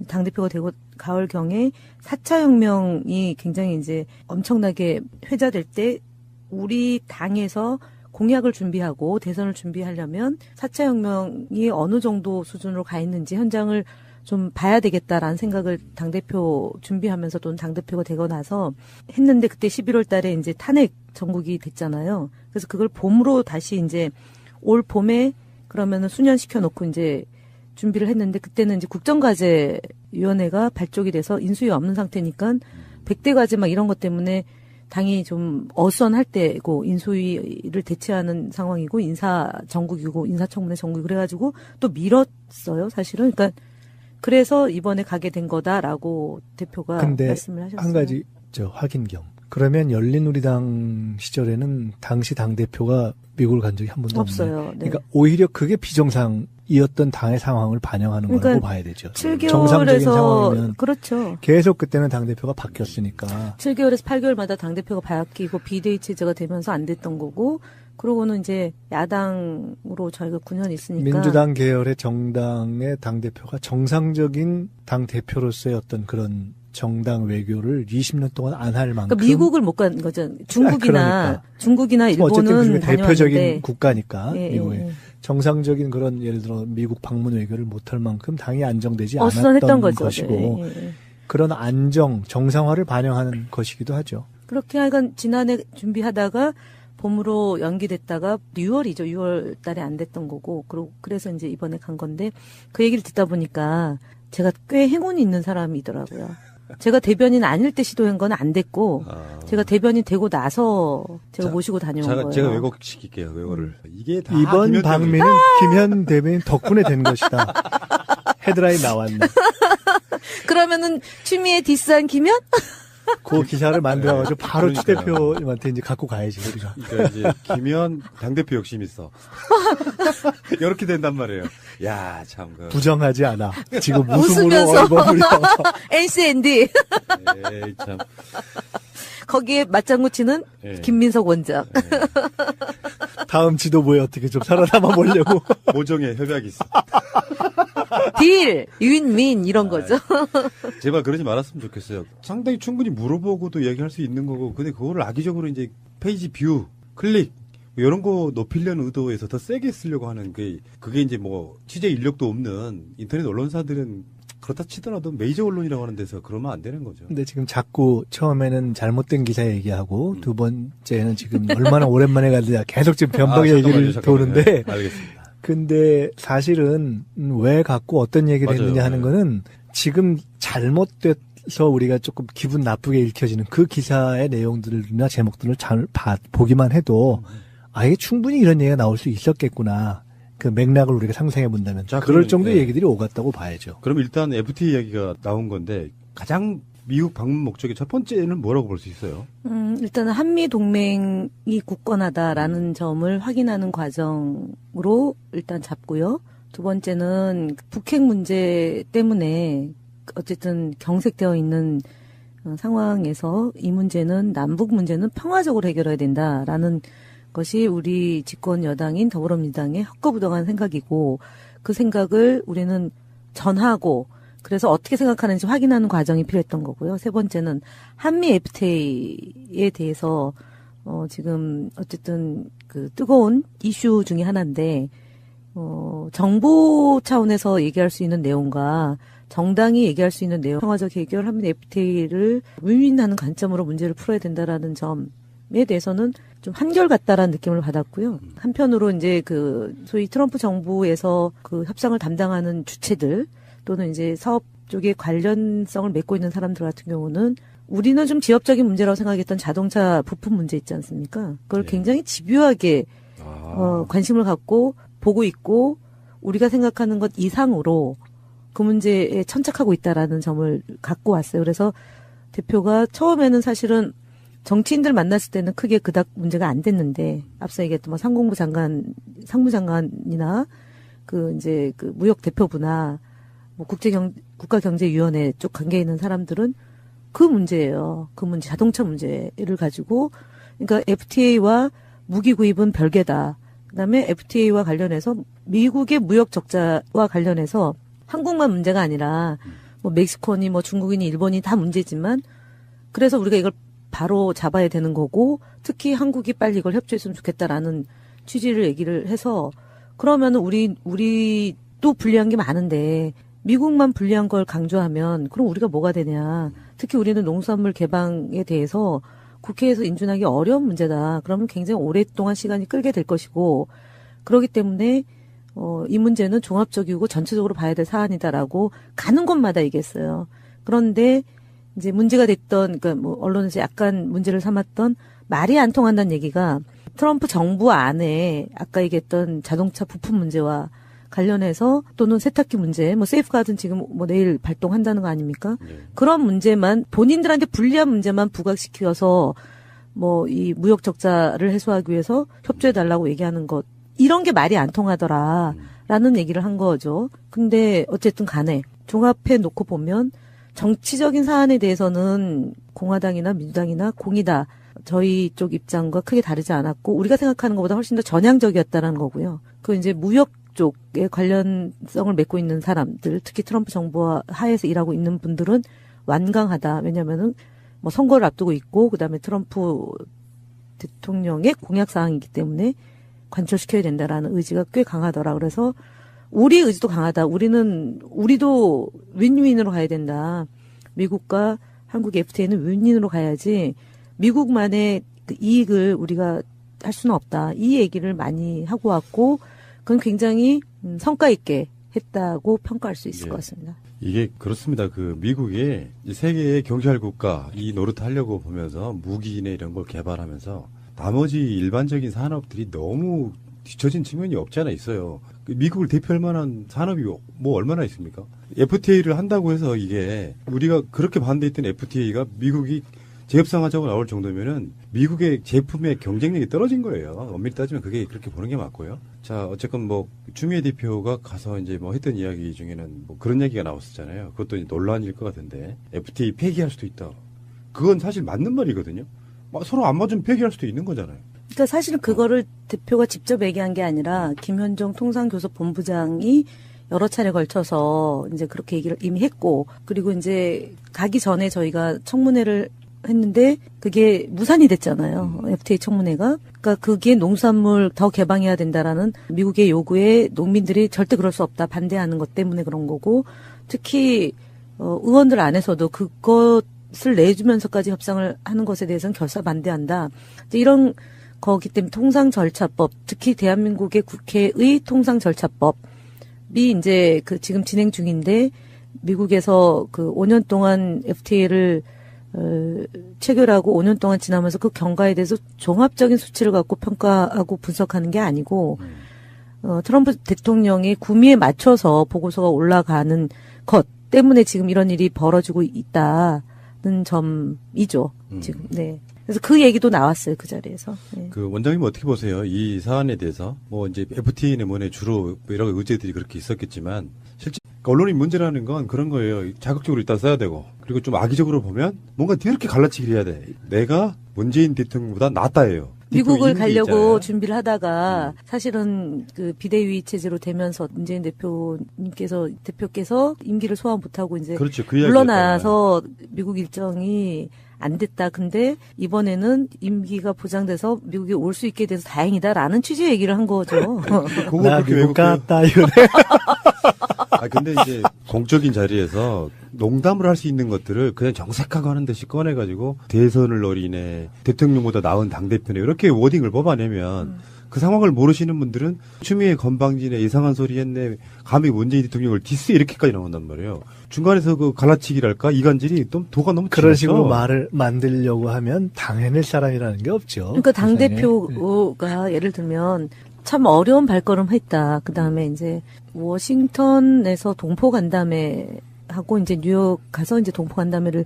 당대표가 되고 가을경에 4차 혁명이 굉장히 이제 엄청나게 회자될 때 우리 당에서 공약을 준비하고 대선을 준비하려면 4차 혁명이 어느 정도 수준으로 가 있는지 현장을 좀 봐야 되겠다라는 생각을 당대표 준비하면서 또는 당대표가 되고 나서 했는데 그때 11월 달에 이제 탄핵 전국이 됐잖아요. 그래서 그걸 봄으로 다시 이제 올 봄에 그러면은 수년시켜 놓고 이제 준비를 했는데 그때는 이제 국정과제위원회가 발족이 돼서 인수위 없는 상태니까 100대 과제 막 이런 것 때문에 당이 좀 어수선할 때고 인수위를 대체하는 상황이고 인사 정국이고 인사청문회 정국 그래가지고 또 미뤘어요 사실은. 그러니까 그래서 이번에 가게 된 거다라고 대표가 말씀을 하셨어요. 한 가지 확인 겸. 그러면 열린우리당 시절에는 당시 당 대표가 미국을 간 적이 한 번도 없어요. 네. 그러니까 오히려 그게 비정상이었던 당의 상황을 반영하는 거라고 그러니까 봐야 되죠. 7개월에서 정상적인 상황이면 그렇죠. 계속 그때는 당 대표가 바뀌었으니까. 7개월에서 8개월마다 당 대표가 바뀌고 비대위 체제가 되면서 안 됐던 거고. 그러고는 이제 야당으로 저희가 9년 있으니까 민주당 계열의 정당의 당 대표가 정상적인 당 대표로서의 어떤 그런 정당 외교를 20년 동안 안 할 만큼. 그러니까 미국을 못 간 거죠. 중국이나 어쨌든 일본은 그 대표적인 다녀왔는데. 국가니까 예, 미국의 예. 정상적인 그런 예를 들어 미국 방문 외교를 못할 만큼 당이 안정되지 어수선했던 않았던 거죠. 것이고 네, 예, 예. 그런 안정 정상화를 반영하는 것이기도 하죠. 그렇게 하여간 지난해 준비하다가 봄으로 연기됐다가 6월이죠. 6월 달에 안 됐던 거고. 그래서 이제 이번에 간 건데 그 얘기를 듣다 보니까 제가 꽤 행운이 있는 사람이더라고요. 제가 대변인 아닐 때 시도한 건 안 됐고 제가 대변인 되고 나서 제가 모시고 다녀온 거예요. 제가 왜곡시킬게요. 왜곡을. 이게 다 이번 김현 방미는 김현 대변인 덕분에 된 것이다. 헤드라인 나왔네. 그러면은 추미애 디스한 김현? 그 기사를 만들어가지고 바로 추 그러니까요. 대표님한테 이제 갖고 가야지 우리가. 그러니까 이제 김현 당대표 욕심 있어. 이렇게 된단 말이에요. 야, 참. 부정하지 않아. 지금 웃음으로 웃으면서. 얼버무려. NCND. 에이, 참. 거기에 맞장구 치는 예. 김민석 원장. 다음 지도부에 어떻게 좀 살아남아 보려고. 모종의 협약이 있어. 딜, 윈윈 이런 거죠. 제발 그러지 말았으면 좋겠어요. 상당히 충분히 물어보고도 얘기할 수 있는 거고, 근데 그거를 악의적으로 이제 페이지 뷰, 클릭, 이런 거 높이려는 의도에서 더 세게 쓰려고 하는 그게 이제 뭐 취재 인력도 없는 인터넷 언론사들은 그렇다 치더라도 메이저 언론이라고 하는 데서 그러면 안 되는 거죠. 근데 지금 자꾸 처음에는 잘못된 기사 얘기하고 두 번째는 지금 얼마나 오랜만에 가느냐 계속 지금 변방 얘기를 도는데. 네, 알겠습니다. 근데 사실은 왜 갖고 어떤 얘기를 맞아요. 했느냐 하는 거는 지금 잘못돼서 우리가 조금 기분 나쁘게 읽혀지는 그 기사의 내용들이나 제목들을 잘 보기만 해도 이게 충분히 이런 얘기가 나올 수 있었겠구나. 그 맥락을 우리가 상상해 본다면 자, 그럴 그럼, 정도의 예. 얘기들이 오갔다고 봐야죠. 그럼 일단 FTA 이야기가 나온 건데 가장 미국 방문 목적의 첫 번째는 뭐라고 볼 수 있어요? 일단은 한미 동맹이 굳건하다라는 점을 확인하는 과정으로 일단 잡고요. 두 번째는 북핵 문제 때문에 어쨌든 경색되어 있는 상황에서 이 문제는 남북 문제는 평화적으로 해결해야 된다라는 것이 우리 집권 여당인 더불어민주당의 헛거부동한 생각이고 그 생각을 우리는 전하고 그래서 어떻게 생각하는지 확인하는 과정이 필요했던 거고요. 세 번째는 한미 FTA에 대해서 지금 어쨌든 그 뜨거운 이슈 중에 하나인데 정부 차원에서 얘기할 수 있는 내용과 정당이 얘기할 수 있는 내용, 평화적 해결 한미 FTA를 윈윈하는 관점으로 문제를 풀어야 된다라는 점에 대해서는 좀 한결같다라는 느낌을 받았고요. 한편으로 이제 그 소위 트럼프 정부에서 그 협상을 담당하는 주체들 또는 이제 사업 쪽에 관련성을 맺고 있는 사람들 같은 경우는 우리는 좀 지역적인 문제라고 생각했던 자동차 부품 문제 있지 않습니까? 그걸 네. 굉장히 집요하게 관심을 갖고 보고 있고 우리가 생각하는 것 이상으로 그 문제에 천착하고 있다라는 점을 갖고 왔어요. 그래서 대표가 처음에는 사실은 정치인들 만났을 때는 크게 그닥 문제가 안 됐는데 앞서 얘기했던 뭐 상공부 장관, 상무장관이나 그 이제 그 무역 대표부나 뭐 국가경제위원회 쪽 관계에 있는 사람들은 그 문제예요. 그 문제, 자동차 문제를 가지고 그러니까 FTA와 무기 구입은 별개다. 그다음에 FTA와 관련해서 미국의 무역 적자와 관련해서 한국만 문제가 아니라 뭐 멕시코니 뭐 중국인이 일본이 다 문제지만 그래서 우리가 이걸 바로 잡아야 되는 거고 특히 한국이 빨리 이걸 협조했으면 좋겠다라는 취지를 얘기를 해서 그러면은 우리도 불리한 게 많은데 미국만 불리한 걸 강조하면 그럼 우리가 뭐가 되냐. 특히 우리는 농수산물 개방에 대해서 국회에서 인준하기 어려운 문제다. 그러면 굉장히 오랫동안 시간이 끌게 될 것이고 그렇기 때문에 이 문제는 종합적이고 전체적으로 봐야 될 사안이다라고 가는 곳마다 얘기했어요. 그런데 이제 문제가 됐던 그러니까 뭐 언론에서 약간 문제를 삼았던 말이 안 통한다는 얘기가 트럼프 정부 안에 아까 얘기했던 자동차 부품 문제와 관련해서 또는 세탁기 문제, 뭐 세이프가든 지금 뭐 내일 발동한다는 거 아닙니까? 네. 그런 문제만 본인들한테 불리한 문제만 부각시켜서 뭐 이 무역 적자를 해소하기 위해서 협조해 달라고 얘기하는 것 이런 게 말이 안 통하더라라는 얘기를 한 거죠. 근데 어쨌든 간에 종합해 놓고 보면 정치적인 사안에 대해서는 공화당이나 민주당이나 공이다. 저희 쪽 입장과 크게 다르지 않았고 우리가 생각하는 것보다 훨씬 더 전향적이었다는 거고요. 그 이제 무역 쪽에 관련성을 맺고 있는 사람들, 특히 트럼프 정부와 하에서 일하고 있는 분들은 완강하다. 왜냐면은 뭐 선거를 앞두고 있고 그다음에 트럼프 대통령의 공약 사항이기 때문에 관철시켜야 된다라는 의지가 꽤 강하더라. 그래서 우리 의지도 강하다. 우리도 윈윈으로 가야 된다. 미국과 한국의 FTA는 윈윈으로 가야지 미국만의 그 이익을 우리가 할 수는 없다. 이 얘기를 많이 하고 왔고 그건 굉장히 성과 있게 했다고 평가할 수 있을 것 같습니다. 이게 그렇습니다. 그 미국이 세계의 경찰 국가 이 노릇 하려고 보면서 무기나 이런 걸 개발하면서 나머지 일반적인 산업들이 너무 뒤처진 측면이 없지 않아 있어요. 미국을 대표할 만한 산업이 뭐 얼마나 있습니까? FTA를 한다고 해서 이게 우리가 그렇게 반대했던 FTA가 미국이 재협상하자고 나올 정도면은 미국의 제품의 경쟁력이 떨어진 거예요. 엄밀히 따지면 그게 그렇게 보는 게 맞고요. 자, 어쨌건 뭐 추미애 대표가 가서 이제 뭐 했던 이야기 중에는 뭐 그런 얘기가 나왔었잖아요. 그것도 이제 논란일 것 같은데 FTA 폐기할 수도 있다. 그건 사실 맞는 말이거든요. 서로 안 맞으면 폐기할 수도 있는 거잖아요. 그러니까 사실은 그거를 대표가 직접 얘기한 게 아니라 김현종 통상교섭본부장이 여러 차례 걸쳐서 이제 그렇게 얘기를 이미 했고 그리고 이제 가기 전에 저희가 청문회를 했는데 그게 무산이 됐잖아요. FTA 청문회가. 그러니까 그게 농수산물 더 개방해야 된다라는 미국의 요구에 농민들이 절대 그럴 수 없다 반대하는 것 때문에 그런 거고 특히 의원들 안에서도 그것을 내주면서까지 협상을 하는 것에 대해서는 결사 반대한다. 이제 이런 거기 때문에 통상절차법 특히 대한민국의 국회의 통상절차법이 이제 그 지금 진행 중인데 미국에서 그 5년 동안 FTA를 체결하고 5년 동안 지나면서 그 경과에 대해서 종합적인 수치를 갖고 평가하고 분석하는 게 아니고 트럼프 대통령의 구미에 맞춰서 보고서가 올라가는 것 때문에 지금 이런 일이 벌어지고 있다는 점이죠. 지금 네. 그래서 그 얘기도 나왔어요 그 자리에서. 네. 그 원장님 어떻게 보세요? 이 사안에 대해서 뭐 이제 FTA 내문에 주로 여러 의제들이 그렇게 있었겠지만 실제 언론이 문제라는 건 그런 거예요. 자극적으로 일단 써야 되고 그리고 좀 악의적으로 보면 뭔가 이렇게 갈라치기를 해야 돼. 내가 문재인 대통령보다 낫다예요. 미국을 가려고 준비를 하다가 사실은 그 비대위 체제로 되면서 문재인 대표께서 임기를 소화 못하고 이제 그렇죠. 그 물러나서 미국 일정이 안 됐다. 근데 이번에는 임기가 보장돼서 미국에 올 수 있게 돼서 다행이다라는 취지의 얘기를 한 거죠. 나 미국 갔다 이러네. 근데 이제 공적인 자리에서 농담을 할 수 있는 것들을 그냥 정색하고 하는 듯이 꺼내가지고 대선을 노리네, 대통령보다 나은 당대표네 이렇게 워딩을 뽑아내면 그 상황을 모르시는 분들은 추미애 건방지네 이상한 소리 했네 감히 문재인 대통령을 디스 이렇게까지 나온단 말이에요. 중간에서 그 갈라치기랄까 이간질이 좀 도가 너무 그런 길어서. 식으로 말을 만들려고 하면 당해낼 사람이라는 게 없죠. 그러니까 당대표가 예를 들면 참 어려운 발걸음 했다. 그 다음에 이제 워싱턴에서 동포 간담회 하고 이제 뉴욕 가서 이제 동포 간담회를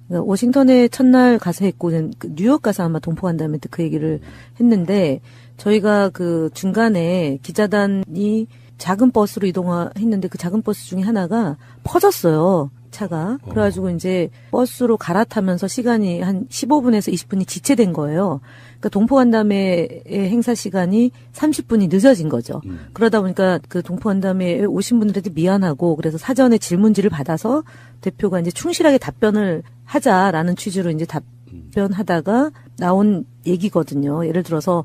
워싱턴에 첫날 가서 했고 뉴욕 가서 아마 동포 간담회 때 그 얘기를 했는데 저희가 그 중간에 기자단이 작은 버스로 이동했는데 그 작은 버스 중에 하나가 퍼졌어요. 차가. 그래가지고 이제 버스로 갈아타면서 시간이 한 15분에서 20분이 지체된 거예요. 그러니까 동포간담회의 행사 시간이 30분이 늦어진 거죠. 그러다 보니까 그 동포간담회에 오신 분들한테 미안하고 그래서 사전에 질문지를 받아서 대표가 이제 충실하게 답변을 하자라는 취지로 이제 답변하다가 나온 얘기거든요. 예를 들어서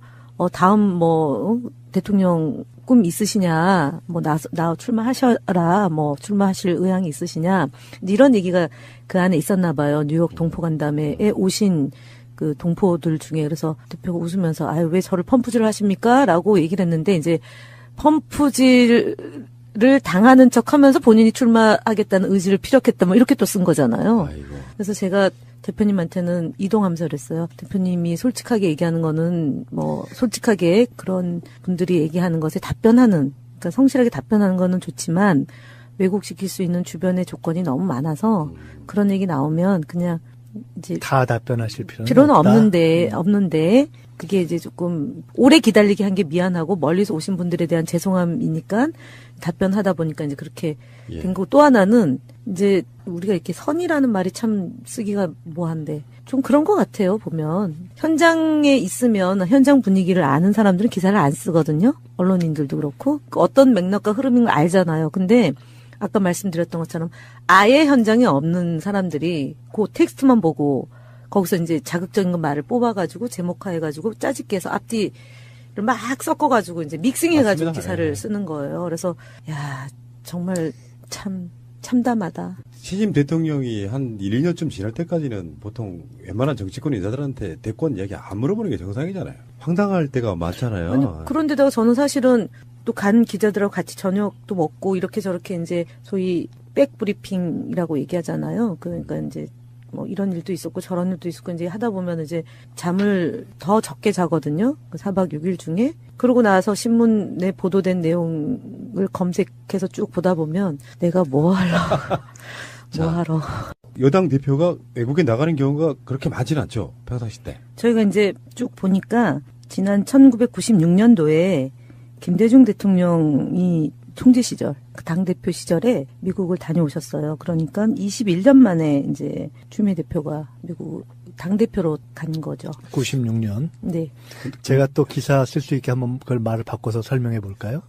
다음 뭐 대통령 꿈 있으시냐, 뭐 나 출마하셔라, 뭐 출마하실 의향이 있으시냐, 이런 얘기가 그 안에 있었나 봐요. 뉴욕 동포간담회에 오신 그 동포들 중에. 그래서 대표가 웃으면서 아유 왜 저를 펌프질을 하십니까?라고 얘기를 했는데 이제 펌프질을 당하는 척하면서 본인이 출마하겠다는 의지를 피력했다, 뭐 이렇게 또 쓴 거잖아요. 아이고. 그래서 제가 대표님한테는 이동하면서 그랬어요. 대표님이 솔직하게 얘기하는 거는 뭐 솔직하게 그런 분들이 얘기하는 것에 답변하는, 그러니까 성실하게 답변하는 거는 좋지만 왜곡시킬 수 있는 주변의 조건이 너무 많아서 그런 얘기 나오면 그냥 이제 다 답변하실 필요는 없다. 없는데 그게 이제 조금 오래 기다리게 한 게 미안하고 멀리서 오신 분들에 대한 죄송함이니까 답변하다 보니까 이제 그렇게 예. 된 거고, 또 하나는 이제 우리가 이렇게 선이라는 말이 참 쓰기가 뭐한데 좀 그런 것 같아요. 보면 현장에 있으면 현장 분위기를 아는 사람들은 기사를 안 쓰거든요. 언론인들도 그렇고 어떤 맥락과 흐름을 알잖아요. 근데 아까 말씀드렸던 것처럼 아예 현장에 없는 사람들이 그 텍스트만 보고 거기서 이제 자극적인 말을 뽑아가지고 제목화해가지고 짜집게 해서 앞뒤를 막 섞어가지고 이제 믹싱해가지고 맞습니다. 기사를 예. 쓰는 거예요. 그래서 야 정말 참담하다. 신임 대통령이 한 1, 2년쯤 지날 때까지는 보통 웬만한 정치권 인사들한테 대권 이야기 안 물어보는 게 정상이잖아요. 황당할 때가 많잖아요. 아니, 그런데다가 저는 사실은 또 간 기자들하고 같이 저녁도 먹고 이렇게 저렇게 이제 소위 백브리핑이라고 얘기하잖아요. 그러니까 이제 뭐 이런 일도 있었고 저런 일도 있었고 이제 하다 보면 이제 잠을 더 적게 자거든요. 그 4박 6일 중에. 그러고 나서 신문에 보도된 내용을 검색해서 쭉 보다 보면 내가 뭐 하러. 여당 대표가 외국에 나가는 경우가 그렇게 많지는 않죠. 평상시 때. 저희가 이제 쭉 보니까 지난 1996년도에 김대중 대통령이 총재 시절, 그 당대표 시절에 미국을 다녀오셨어요. 그러니까 21년 만에 이제 추미애 대표가 미국 당대표로 간 거죠. 96년. 네. 제가 또 기사 쓸 수 있게 한번 그걸 말을 바꿔서 설명해 볼까요?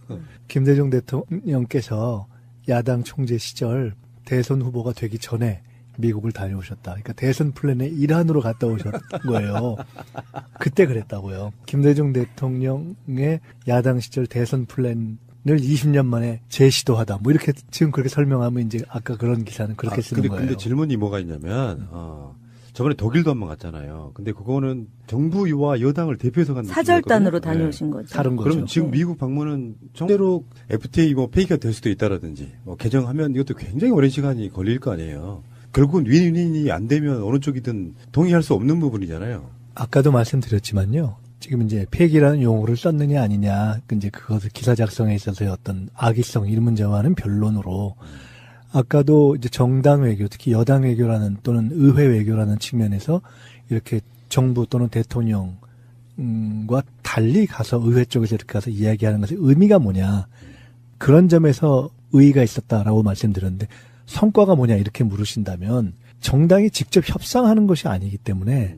김대중 대통령께서 야당 총재 시절 대선 후보가 되기 전에 미국을 다녀오셨다. 그러니까 대선 플랜의 일환으로 갔다 오셨 거예요. 그때 그랬다고요. 김대중 대통령의 야당 시절 대선 플랜을 20년 만에 재시도하다. 뭐 이렇게 지금 그렇게 설명하면 이제 아까 그런 기사는 그렇게 쓰는 거예요. 근데 질문이 뭐가 있냐면 저번에 독일도 한번 갔잖아요. 근데 그거는 정부와 여당을 대표해서 간 사절단으로 느낌이었거든요. 다녀오신 거죠. 다른 거죠. 그럼 지금 미국 방문은 정대로 FTA 뭐 폐기가 될 수도 있다라든지 뭐 개정하면 이것도 굉장히 오랜 시간이 걸릴 거 아니에요. 결국은 윈윈이 안 되면 어느 쪽이든 동의할 수 없는 부분이잖아요. 아까도 말씀드렸지만요. 지금 이제 폐기라는 용어를 썼느냐 아니냐, 이제 그것을 기사 작성에 있어서의 어떤 악의성 이런 문제와는 변론으로 아까도 이제 정당 외교, 특히 여당 외교라는 또는 의회 외교라는 측면에서 이렇게 정부 또는 대통령과 달리 가서 의회 쪽에서 이렇게 가서 이야기하는 것의 의미가 뭐냐, 그런 점에서 의의가 있었다라고 말씀드렸는데 성과가 뭐냐 이렇게 물으신다면 정당이 직접 협상하는 것이 아니기 때문에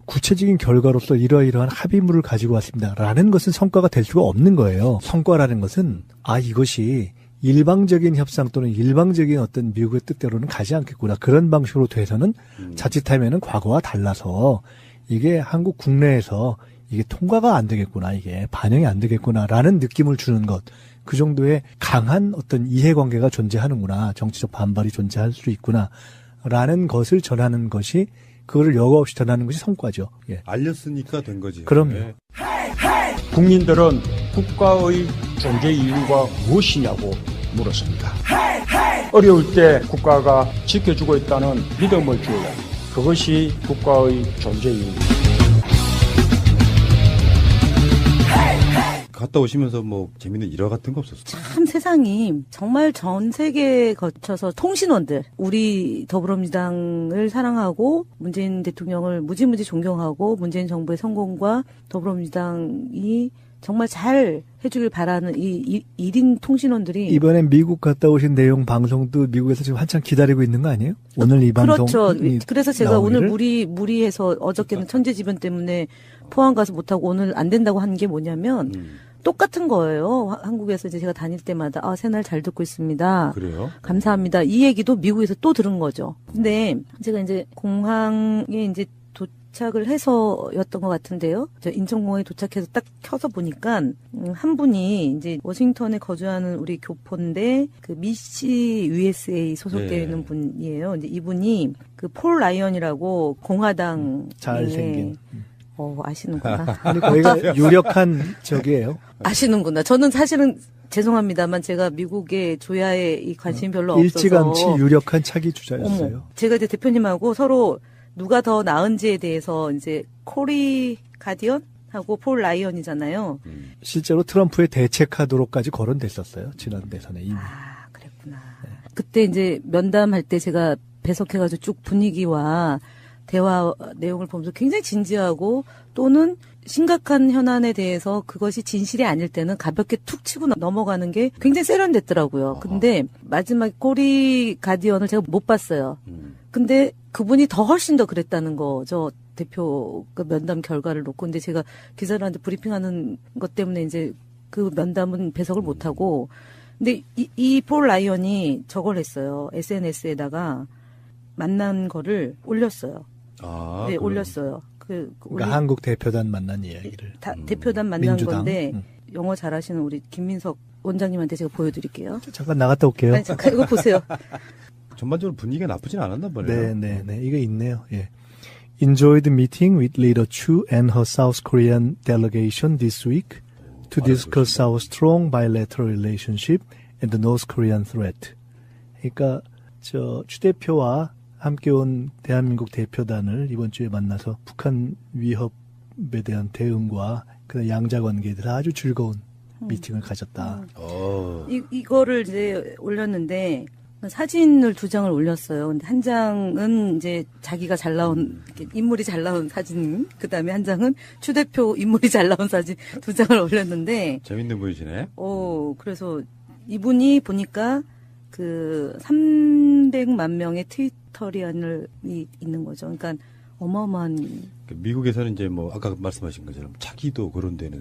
구체적인 결과로서 이러이러한 합의물을 가지고 왔습니다라는 것은 성과가 될 수가 없는 거예요. 성과라는 것은 이것이 일방적인 협상 또는 일방적인 어떤 미국의 뜻대로는 가지 않겠구나, 그런 방식으로 돼서는 자칫하면은 과거와 달라서 이게 한국 국내에서 이게 통과가 안 되겠구나, 이게 반영이 안 되겠구나라는 느낌을 주는 것, 그 정도의 강한 어떤 이해관계가 존재하는구나, 정치적 반발이 존재할 수 있구나라는 것을 전하는 것이, 그거를 여과 없이 전하는 것이 성과죠. 예. 알렸으니까 된 거지. 그럼요. 네. 국민들은 국가의 존재 이유가 무엇이냐고 물었습니다. 어려울 때 국가가 지켜주고 있다는 믿음을 주어야 합니다. 그것이 국가의 존재 이유입니다. 갔다 오시면서 뭐 재밌는 일화 같은 거 없었어요? 참 세상이 정말 전 세계에 거쳐서 통신원들, 우리 더불어민주당을 사랑하고 문재인 대통령을 무지무지 존경하고 문재인 정부의 성공과 더불어민주당이 정말 잘 해주길 바라는 이 1인 통신원들이 이번에 미국 갔다 오신 내용 방송도 미국에서 지금 한참 기다리고 있는 거 아니에요? 오늘 이 방송. 그렇죠. 그래서 제가 오늘 무리해서 어저께는 천재지변 때문에 포항 가서 못하고 오늘 안 된다고 한 게 뭐냐면 똑같은 거예요. 한국에서 이제 제가 다닐 때마다 새날 잘 듣고 있습니다. 그래요? 감사합니다. 이 얘기도 미국에서 또 들은 거죠. 근데 제가 이제 공항에 이제 도착을 해서였던 것 같은데요. 저 인천공항에 도착해서 딱 켜서 보니까 한 분이 이제 워싱턴에 거주하는 우리 교포인데 그 미시 USA 소속되어 예. 있는 분이에요. 이제 이분이 그 폴 라이언이라고 공화당 잘생긴. 아시는구나. 아니, 거기가 유력한 적이에요. 아시는구나. 저는 사실은 죄송합니다만 제가 미국의 조야에 이 관심이 별로 없어서 일찌감치 유력한 차기 주자였어요. 어머, 제가 이제 대표님하고 서로 누가 더 나은지에 대해서 이제 코리 가디언 하고 폴 라이언이잖아요. 실제로 트럼프의 대체 카드로까지 거론됐었어요. 지난 대선에 이미. 아, 그랬구나. 그때 이제 면담할 때 제가 배석해가지고 쭉 분위기와 대화 내용을 보면서 굉장히 진지하고 또는 심각한 현안에 대해서 그것이 진실이 아닐 때는 가볍게 툭 치고 넘어가는 게 굉장히 세련됐더라고요. 근데 마지막 코리 가디언을 제가 못 봤어요. 근데 그분이 훨씬 더 그랬다는 거죠. 대표 그 면담 결과를 놓고. 근데 제가 기자들한테 브리핑하는 것 때문에 이제 그 면담은 배석을 못 하고. 근데 이 폴 라이언이 저걸 했어요. SNS에다가 만난 거를 올렸어요. 네, 올렸어요. 그러니까 한국 대표단 만난 이야기를. 대표단 만난 민주당. 건데 영어 잘하시는 우리 김민석 원장님한테 제가 보여드릴게요. 잠깐 나갔다 올게요. 아니, 잠깐 이거 보세요. 전반적으로 분위기가 나쁘진 않았나 보네요. 네. 이거 있네요. 예. Enjoyed meeting with Leader Chu and her South Korean delegation this week to discuss our strong bilateral relationship and the North Korean threat. 그러니까 추 대표와 함께 온 대한민국 대표단을 이번 주에 만나서 북한 위협에 대한 대응과 그 양자 관계에 대해서 아주 즐거운 미팅을 가졌다. 이거를 이제 올렸는데 사진을 2장을 올렸어요. 근데 한 장은 이제 자기가 잘 나온 인물이 잘 나온 사진, 그다음에 한 장은 추 대표 인물이 잘 나온 사진 2장을 올렸는데 재밌는 분이시네. 그래서 이분이 보니까 그 300만 명의 트위터리안이 있는 거죠. 그러니까 어마어마한. 미국에서는 이제 뭐 아까 말씀하신 것처럼 차기도 거론되는